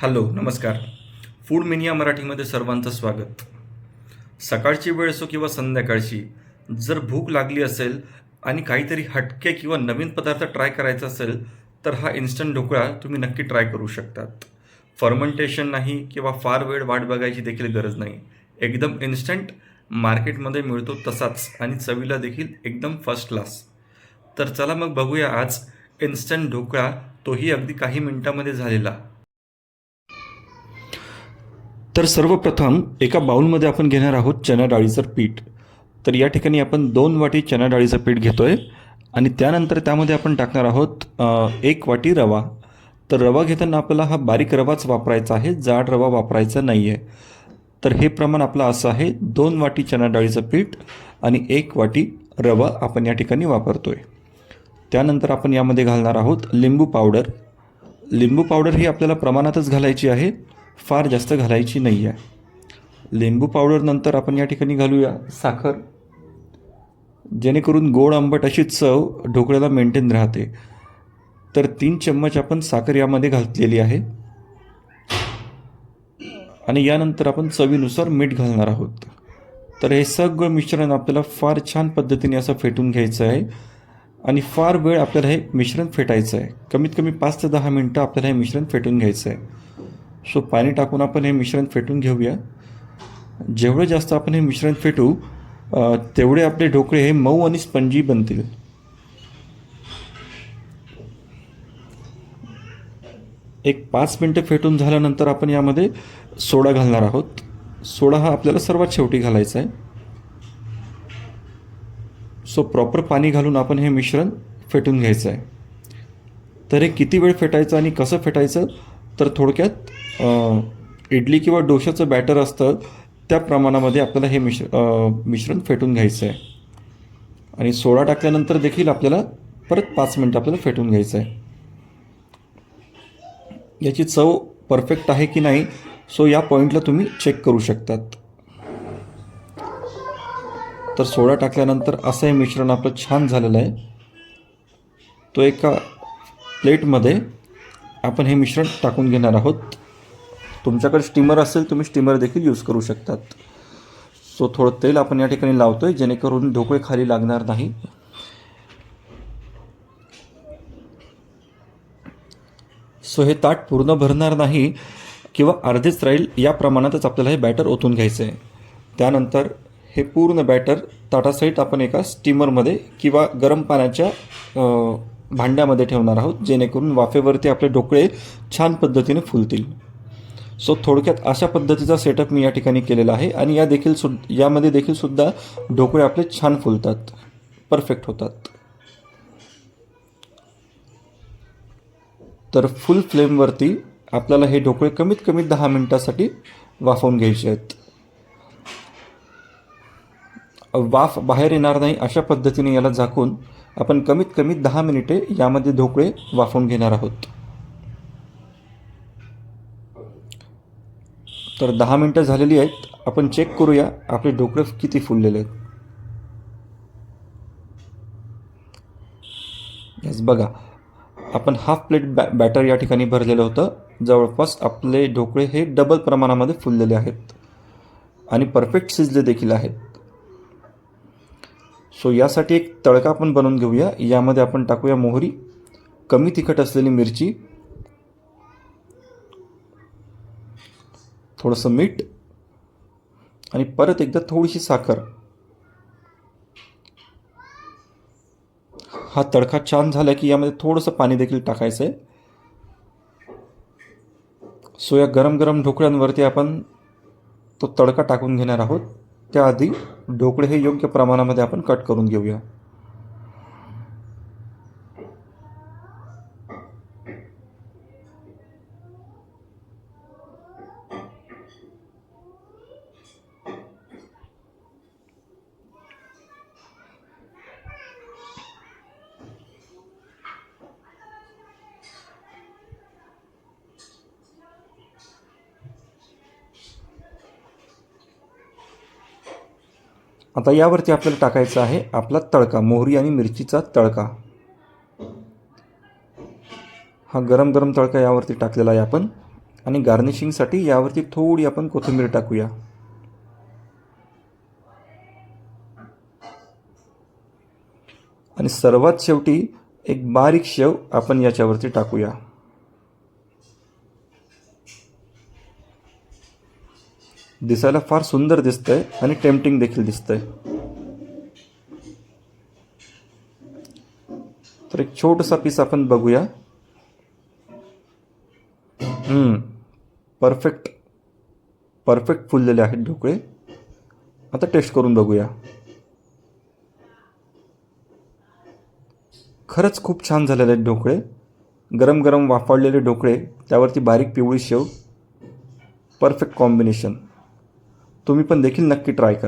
Hello नमस्कार. Food mania मराठीमध्ये सर्वांचं स्वागत. सकाळची वेळ असो किंवा संध्याकाळची, जर भूक लागली असेल आणि काहीतरी हटके किंवा नवीन पदार्थ ट्राय करायचा असेल तर हा इन्स्टंट ढोकळा तुम्ही नक्की ट्राय करू शकतात. फर्मेंटेशन नाही किंवा फार वेळ वाट बघायची देखील गरज नाही. एकदम इन्स्टंट, मार्केटमध्ये मिळतो तसाच आणि चवीला देखील एकदम फर्स्ट क्लास. तर चला मग बघूया आज इन्स्टंट ढोकळा, तोही अगदी काही मिनिटामध्ये झालेला. तर सर्वप्रथम एका बाउलमध्ये आपण घेणार आहोत चणा डाळीचं पीठ. तर या ठिकाणी आपण 2 वाटी चणा डाळीचं पीठ घेतो आहे आणि त्यानंतर त्यामध्ये आपण टाकणार आहोत 1 वाटी रवा. तर रवा घेताना आपल्याला हा बारीक रवाच वापरायचा आहे, जाड रवा वापरायचा नाही आहे. तर हे प्रमाण आपलं असं आहे, 2 वाटी चणा डाळीचं पीठ आणि 1 वाटी रवा आपण या ठिकाणी वापरतो आहे. त्यानंतर आपण यामध्ये घालणार आहोत लिंबू पावडर. लिंबू पावडर ही आपल्याला प्रमाणातच घालायची आहे, फार जास्त घालायची नाही आहे. लिंबू पावडर नंतर आपण या ठिकाणी घालूया साखर, जेणेकरून गोड आंबट अशी चव ढोकळ्याला मेंटेन राहते. तर 3 चम्मच आपण साखर यामध्ये घातलेली आहे आणि यानंतर आपण चवीनुसार मीठ घालणार आहोत. तर हे सगळं मिश्रण आपल्याला फार छान पद्धतीने असं फेटून घ्यायचं आहे आणि फार वेळ आपल्याला हे मिश्रण फेटायचं आहे. कमीत कमी 5 ते 10 मिनटं आपल्याला हे मिश्रण फेटून घ्यायचं आहे. सो पाणी टाकून आपण हे मिश्रण फेटून घेऊया. जेवढं जास्त आपण हे मिश्रण फेटू तेवढे आपले ढोकळे हे मऊ आणि स्पंजी बनतील. एक 5 मिनटं फेटून झाल्यानंतर आपण यामध्ये सोडा घालणार आहोत. सोडा हा आपल्याला सर्वात शेवटी घालायचा आहे. सो प्रॉपर पाणी घालून आपण हे मिश्रण फेटून घ्यायचं आहे. तर हे किती वेळ फेटायचं आणि कसं फेटायचं, तर थोडक्यात इडली किंवा डोशाचं बॅटर असतं त्या प्रमाणामध्ये आपल्याला हे मिश्रण फेटून घ्यायचं आहे आणि सोडा टाकल्यानंतर देखील आपल्याला परत 5 मिनटं आपल्याला फेटून घ्यायचं आहे. याची चव परफेक्ट आहे की नाही, सो या पॉईंटला तुम्ही चेक करू शकतात. तर सोडा टाकल्यानंतर असं हे मिश्रण आपलं छान झालेलं आहे. तो एका प्लेटमध्ये आपण हे मिश्रण टाकून घेणार आहोत. तुमच्याकडे स्टीमर असेल तुम्ही स्टीमर देखील यूज करू शकतात. सो थोडं तेल आपण या ठिकाणी लावतो आहे, जेणेकरून ढोकळे खाली लागणार नाही. सो हे ताट पूर्ण भरणार नाही किंवा अर्धेच राहील, या प्रमाणातच आपल्याला हे बॅटर ओतून घ्यायचं आहे. त्यानंतर हे पूर्ण बॅटर ताटासहित आपण एका स्टीमरमध्ये किंवा गरम पाण्याच्या भांड्यामध्ये ठेवणार आहोत, जेणेकरून वाफेवरती आपले ढोकळे छान पद्धतीने फुलतील. सो थोडक्यात अशा पद्धतीचा सेटअप मी या ठिकाणी केलेला आहे आणि यामध्ये देखील सुद्धा ढोकळे आपले छान फुलतात, परफेक्ट होतात. तर फुल फ्लेमवरती आपल्याला हे ढोकळे कमीत कमी 10 मिनिटासाठी वाफवून घ्यायचे आहेत. वाफ बाहेर येणार नाही अशा पद्धतीने याला झाकून आपण कमीत कमी 10 मिनिटे यामध्ये ढोकळे वाफवून घेणार आहोत. तर 10 मिनटं झालेली आहेत. आपण चेक करूया आपले ढोकळे किती फुललेले आहेत. यस, बघा, आपण हाफ प्लेट बॅटर या ठिकाणी भरलेलं होतं. जवळपास आपले ढोकळे हे डबल प्रमाणामध्ये फुललेले आहेत आणि परफेक्ट शिजले देखील आहेत. सो यासाठी एक तडका आपण बनवून घेऊया. यामध्ये आपण टाकूया मोहरी, कमी तिखट असलेली मिरची, थोडंसं मीठ आणि परत एकदा थोडीशी साखर. हा तडका छान झाला की यामध्ये थोडंसं पाणी देखील टाकायचं आहे. सो या गरम गरम ढोकळ्यांवरती आपण तो तडका टाकून घेणार आहोत. त्याआधी ढोकळे हे योग्य प्रमाणामध्ये आपण कट करून घेऊया. आता यावरती आपल्याला टाकायचा आहे आपला तडका, मोहरी आणि मिरचीचा तडका. हा गरम गरम तडका यावरती टाकलेला आहे आपण आणि गार्निशिंगसाठी यावरती थोडी आपण कोथिंबीर टाकूया. आणि सर्वात शेवटी एक बारीक शेव आपण याच्यावरती टाकूया. दिसायला फार सुंदर दिसतंय आणि टेम्पटिंग देखील दिसतंय. तर एक छोटासा पीस आपण बघूया. परफेक्ट परफेक्ट फुललेले आहेत ढोकळे. आता टेस्ट करून बघूया. खरंच खूप छान झालेले आहेत ढोकळे. गरम गरम वाफाळलेले ढोकळे, त्यावरती बारीक पिवळी शेव, परफेक्ट कॉम्बिनेशन. तुम्ही पण देखील नक्की ट्राय करा.